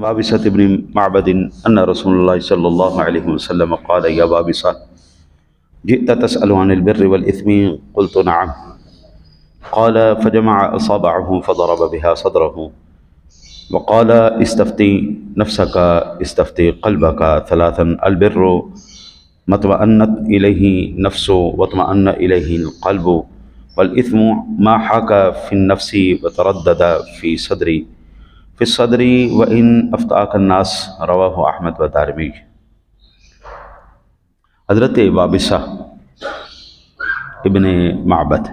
وابصة بن معبد أن رسول الله صلى الله عليه وسلم قال يا وابصة جئت تسأل عن البر والإثم قلت نعم قال فجمع أصابعه فضرب بها صدره وقال استفتي نفسك استفتي قلبك ثلاثا البر ما اطمأنت إليه النفس واطمأن إليه القلب والإثم ما حاك في النفس وتردد في الصدر وإن أفتاك الناس رواہ احمد و دارمی۔ حضرت وابصہ ابن معبد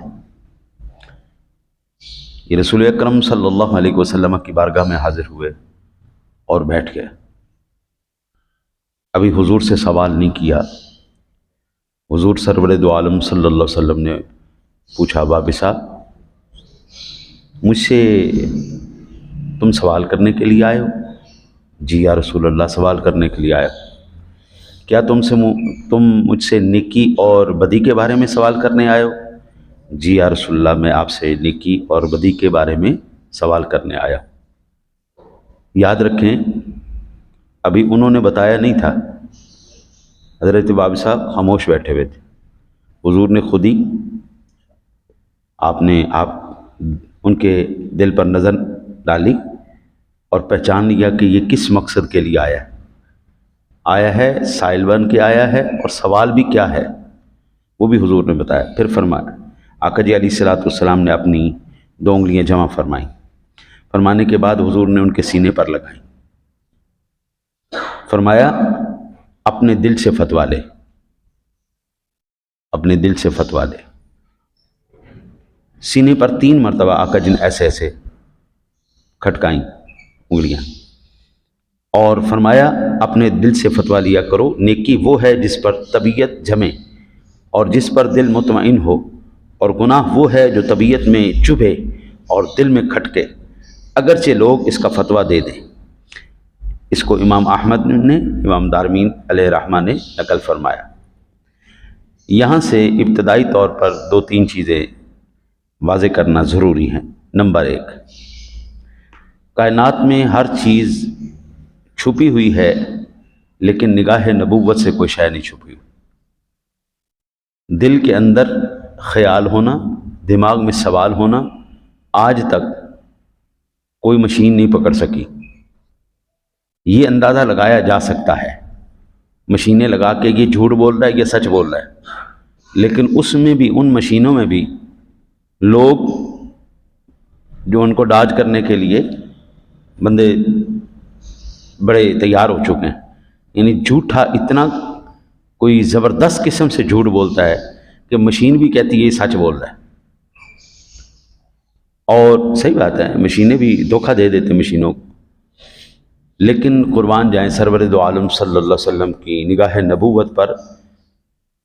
یہ رسول اکرم صلی اللہ علیہ وسلم کی بارگاہ میں حاضر ہوئے اور بیٹھ گئے۔ ابھی حضور سے سوال نہیں کیا۔ حضور سرور دو عالم صلی اللہ علیہ وسلم نے پوچھا وابصہ مجھ سے تم سوال کرنے کے لیے آئے ہو؟ جی یا رسول اللہ سوال کرنے کے لیے آیا۔ کیا تم مجھ سے نیکی اور بدی کے بارے میں سوال کرنے آئے ہو؟ جی یا رسول اللہ میں آپ سے نیکی اور بدی کے بارے میں سوال کرنے آیا۔ یاد رکھیں ابھی انہوں نے بتایا نہیں تھا، حضرت وابصہ خاموش بیٹھے ہوئے تھے۔ حضور نے خود ہی آپ ان کے دل پر نظر ڈالی اور پہچان لیا کہ یہ کس مقصد کے لیے آیا ہے سائل بن کے آیا ہے، اور سوال بھی کیا ہے وہ بھی حضور نے بتایا۔ پھر فرمایا آقا جی علیہ الصلوۃ والسلام نے اپنی 2 انگلیاں جمع فرمائیں، فرمانے کے بعد حضور نے ان کے سینے پر لگائیں، فرمایا اپنے دل سے فتویٰ لے، اپنے دل سے فتویٰ لے۔ سینے پر 3 مرتبہ آقا جی نے ایسے کھٹکائیں انگلیاں اور فرمایا اپنے دل سے فتویٰ لیا کرو، نیکی وہ ہے جس پر طبیعت جمے اور جس پر دل مطمئن ہو، اور گناہ وہ ہے جو طبیعت میں چبھے اور دل میں کھٹکے اگرچہ لوگ اس کا فتویٰ دے دیں۔ اس کو امام احمد نے، امام دارمی علیہ رحمہ نے نقل فرمایا۔ یہاں سے ابتدائی طور پر 2-3 چیزیں واضح کرنا ضروری ہیں۔ نمبر 1، کائنات میں ہر چیز چھپی ہوئی ہے لیکن نگاہ نبوت سے کوئی شے نہیں چھپی ہوئی۔ دل کے اندر خیال ہونا، دماغ میں سوال ہونا، آج تک کوئی مشین نہیں پکڑ سکی۔ یہ اندازہ لگایا جا سکتا ہے، مشینیں لگا کے یہ جھوٹ بول رہا ہے یہ سچ بول رہا ہے، لیکن اس میں بھی، ان مشینوں میں بھی لوگ جو ان کو ڈاج کرنے کے لیے بندے بڑے تیار ہو چکے ہیں۔ یعنی جھوٹا اتنا کوئی زبردست قسم سے جھوٹ بولتا ہے کہ مشین بھی کہتی ہے یہ سچ بول رہا ہے۔ اور صحیح بات ہے، مشینیں بھی دھوکہ دے دیتے مشینوں کو، لیکن قربان جائیں سرور دو عالم صلی اللہ علیہ وسلم کی نگاہ نبوت پر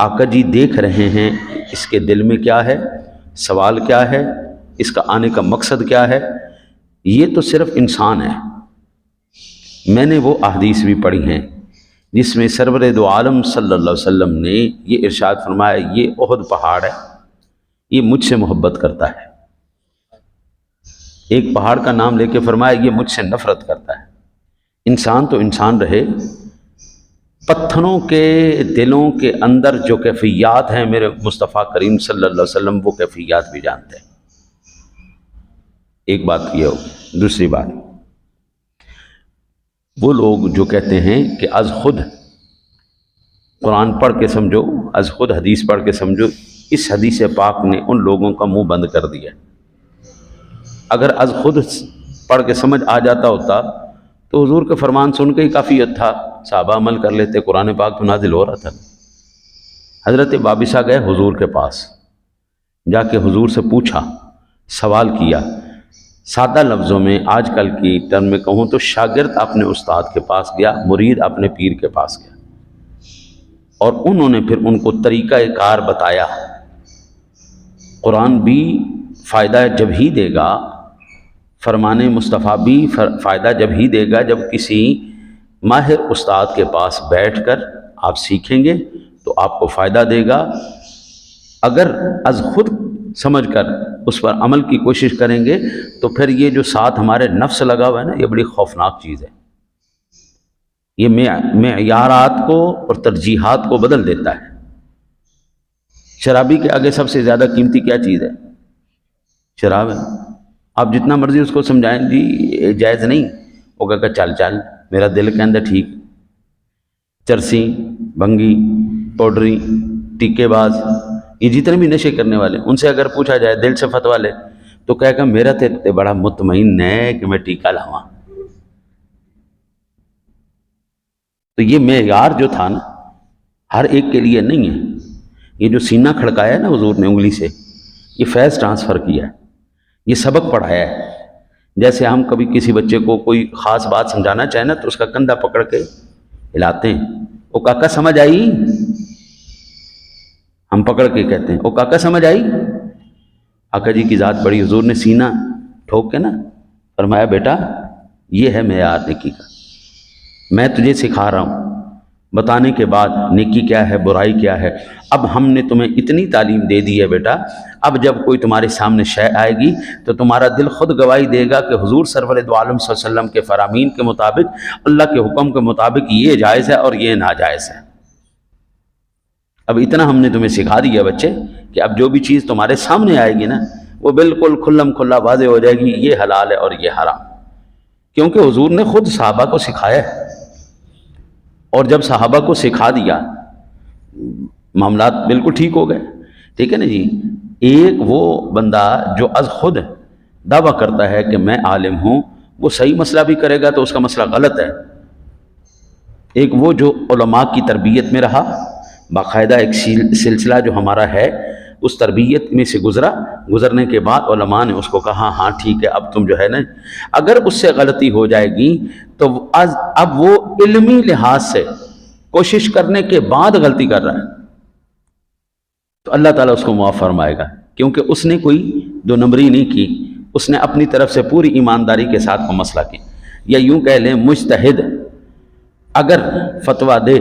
آقا جی دیکھ رہے ہیں اس کے دل میں کیا ہے، سوال کیا ہے، اس کا آنے کا مقصد کیا ہے۔ یہ تو صرف انسان ہے۔ میں نے وہ احادیث بھی پڑھی ہیں جس میں سرور دو عالم صلی اللہ علیہ وسلم نے یہ ارشاد فرمایا یہ احد پہاڑ ہے، یہ مجھ سے محبت کرتا ہے۔ ایک پہاڑ کا نام لے کے فرمایا یہ مجھ سے نفرت کرتا ہے۔ انسان تو انسان رہے، پتھروں کے دلوں کے اندر جو کیفیات ہیں میرے مصطفیٰ کریم صلی اللہ علیہ وسلم وہ کیفیات بھی جانتے ہیں۔ ایک بات یہ ہو، دوسری بات وہ لوگ جو کہتے ہیں کہ از خود قرآن پڑھ کے سمجھو، از خود حدیث پڑھ کے سمجھو، اس حدیث پاک نے ان لوگوں کا منہ بند کر دیا۔ اگر از خود پڑھ کے سمجھ آ جاتا ہوتا تو حضور کے فرمان سن کے ہی کافیت تھا، صحابہ عمل کر لیتے، قرآن پاک تو نازل ہو رہا تھا۔ حضرت وابصہ گئے حضور کے پاس، جا کے حضور سے پوچھا، سوال کیا۔ سادہ لفظوں میں آج کل کی ٹرم میں کہوں تو شاگرد اپنے استاد کے پاس گیا، مرید اپنے پیر کے پاس گیا، اور انہوں نے پھر ان کو طریقہ کار بتایا۔ قرآن بھی فائدہ جب ہی دے گا، فرمان مصطفیٰ بھی فائدہ جب ہی دے گا جب کسی ماہر استاد کے پاس بیٹھ کر آپ سیکھیں گے تو آپ کو فائدہ دے گا۔ اگر از خود سمجھ کر اس پر عمل کی کوشش کریں گے تو پھر یہ جو ساتھ ہمارے نفس لگا ہوا ہے نا، یہ بڑی خوفناک چیز ہے۔ یہ معیارات کو اور ترجیحات کو بدل دیتا ہے۔ شرابی کے آگے سب سے زیادہ قیمتی کیا چیز ہے؟ شراب ہے۔ آپ جتنا مرضی اس کو سمجھائیں جی یہ جائز نہیں، وہ کہا کہ چل چل میرا دل کے اندر ٹھیک۔ چرسی، بھنگی، پاؤڈری، ٹیکے باز، یہ جتنے بھی نشے کرنے والے، ان سے اگر پوچھا جائے دل سے فتویٰ لے تو کہے گا میرا تے بڑا مطمئن ہے کہ میں ٹیکا لاواں۔ تو یہ معیار جو تھا نا ہر ایک کے لیے نہیں ہے۔ یہ جو سینہ کھڑکایا ہے نا حضور نے انگلی سے، یہ فیض ٹرانسفر کیا ہے، یہ سبق پڑھایا ہے۔ جیسے ہم کبھی کسی بچے کو کوئی خاص بات سمجھانا چاہیں نا تو اس کا کندھا پکڑ کے ہلاتے ہیں، او کاکا سمجھ آئی؟ ہم پکڑ کے کہتے ہیں او کاکا سمجھ آئی؟ آقا جی کی ذات بڑی، حضور نے سینہ ٹھوک کے نا فرمایا بیٹا یہ ہے معیار نیکی کا، میں تجھے سکھا رہا ہوں بتانے کے بعد نیکی کیا ہے برائی کیا ہے۔ اب ہم نے تمہیں اتنی تعلیم دے دی ہے بیٹا، اب جب کوئی تمہارے سامنے شے آئے گی تو تمہارا دل خود گواہی دے گا کہ حضور سرور دو عالم صلی اللہ علیہ وسلم کے فرامین کے مطابق، اللہ کے حکم کے مطابق یہ جائز ہے اور یہ ناجائز ہے۔ اب اتنا ہم نے تمہیں سکھا دیا بچے کہ اب جو بھی چیز تمہارے سامنے آئے گی نا وہ بالکل کھلم کھلا واضح ہو جائے گی، یہ حلال ہے اور یہ حرام، کیونکہ حضور نے خود صحابہ کو سکھایا ہے۔ اور جب صحابہ کو سکھا دیا معاملات بالکل ٹھیک ہو گئے، ٹھیک ہے نا جی۔ ایک وہ بندہ جو از خود دعویٰ کرتا ہے کہ میں عالم ہوں، وہ صحیح مسئلہ بھی کرے گا تو اس کا مسئلہ غلط ہے۔ ایک وہ جو علماء کی تربیت میں رہا، باقاعدہ ایک سلسلہ جو ہمارا ہے اس تربیت میں سے گزرنے کے بعد علماء نے اس کو کہا ہاں ٹھیک ہے اب تم جو ہے نا، اگر اس سے غلطی ہو جائے گی تو اب وہ علمی لحاظ سے کوشش کرنے کے بعد غلطی کر رہا ہے تو اللہ تعالیٰ اس کو معاف فرمائے گا، کیونکہ اس نے کوئی دو نمبری نہیں کی، اس نے اپنی طرف سے پوری ایمانداری کے ساتھ وہ مسئلہ کی۔ یا یوں کہہ لیں مجتہد اگر فتویٰ دے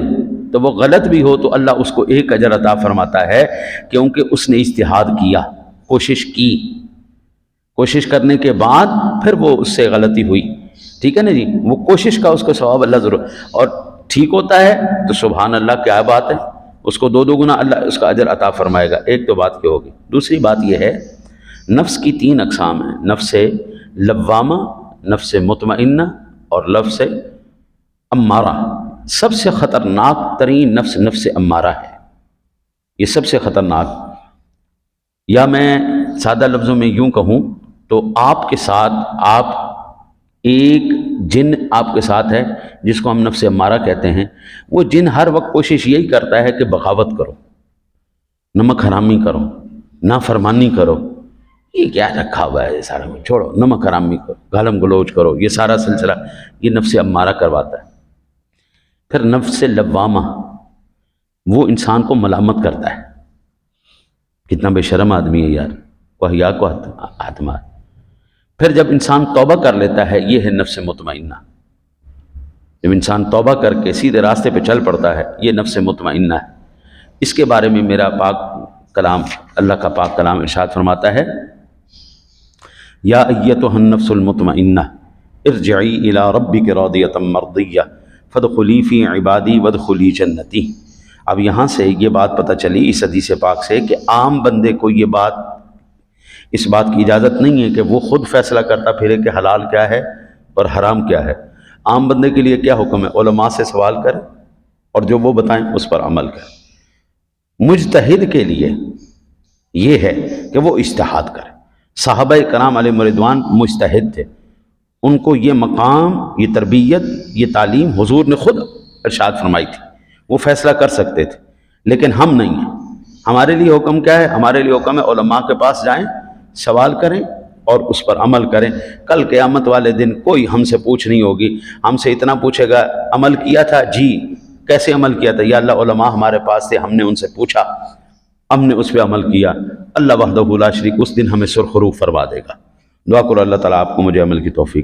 تو وہ غلط بھی ہو تو اللہ اس کو ایک اجر عطا فرماتا ہے، کیونکہ اس نے اجتہاد کیا، کوشش کی، کوشش کرنے کے بعد پھر وہ اس سے غلطی ہوئی، ٹھیک ہے نا جی، وہ کوشش کا اس کو ثواب اللہ ضرور، اور ٹھیک ہوتا ہے تو سبحان اللہ کیا بات ہے، اس کو دو گنا اللہ اس کا اجر عطا فرمائے گا۔ ایک تو بات کیا ہوگی۔ دوسری بات یہ ہے نفس کی تین اقسام ہیں، نفس لوامہ، نفس مطمئنہ اور نفس امارہ۔ سب سے خطرناک ترین نفس امارہ ہے، یہ سب سے خطرناک، یا میں سادہ لفظوں میں یوں کہوں تو آپ کے ساتھ ایک جن آپ کے ساتھ ہے جس کو ہم نفس امارہ کہتے ہیں، وہ جن ہر وقت کوشش یہی کرتا ہے کہ بغاوت کرو، نمک حرامی کرو، نافرمانی کرو، یہ کیا رکھا ہوا ہے، یہ سارا چھوڑو، نمک حرامی کرو، گالم گلوچ کرو، یہ سارا سلسلہ یہ نفس امارہ کرواتا ہے۔ پھر نفس لوامہ، وہ انسان کو ملامت کرتا ہے، کتنا بے شرم آدمی ہے یار، کو حیا کو ہاتھ مار۔ پھر جب انسان توبہ کر لیتا ہے یہ ہے نفس مطمئنہ، جب انسان توبہ کر کے سیدھے راستے پہ چل پڑتا ہے یہ نفس مطمئنہ ہے۔ اس کے بارے میں میرا پاک کلام، اللہ کا پاک کلام ارشاد فرماتا ہے یا ایتھا النفس المطمئنہ ارجعی الی ربک راضیۃ مرضیہ فادخلی فی عبادی وادخلی جنتی۔ اب یہاں سے یہ بات پتہ چلی اس حدیث پاک سے کہ عام بندے کو اس بات کی اجازت نہیں ہے کہ وہ خود فیصلہ کرتا پھرے کہ حلال کیا ہے اور حرام کیا ہے۔ عام بندے کے لیے کیا حکم ہے؟ علماء سے سوال کرے اور جو وہ بتائیں اس پر عمل کرے۔ مجتہد کے لیے یہ ہے کہ وہ اجتہاد کرے۔ صحابہ کرام علیہ رضوان مجتہد تھے، ان کو یہ مقام، یہ تربیت، یہ تعلیم حضور نے خود ارشاد فرمائی تھی، وہ فیصلہ کر سکتے تھے، لیکن ہم نہیں ہیں۔ ہمارے لیے حکم کیا ہے؟ ہمارے لیے حکم ہے علماء کے پاس جائیں، سوال کریں اور اس پر عمل کریں۔ کل قیامت والے دن کوئی ہم سے پوچھ نہیں ہوگی، ہم سے اتنا پوچھے گا عمل کیا تھا؟ جی۔ کیسے عمل کیا تھا؟ یا اللہ علماء ہمارے پاس تھے، ہم نے ان سے پوچھا، ہم نے اس پہ عمل کیا۔ اللہ وحدہ لا شریک اس دن ہمیں سرخرو فرما دے گا۔ دعا کرو اللہ تعالیٰ آپ کو مجھے عمل کی توفیق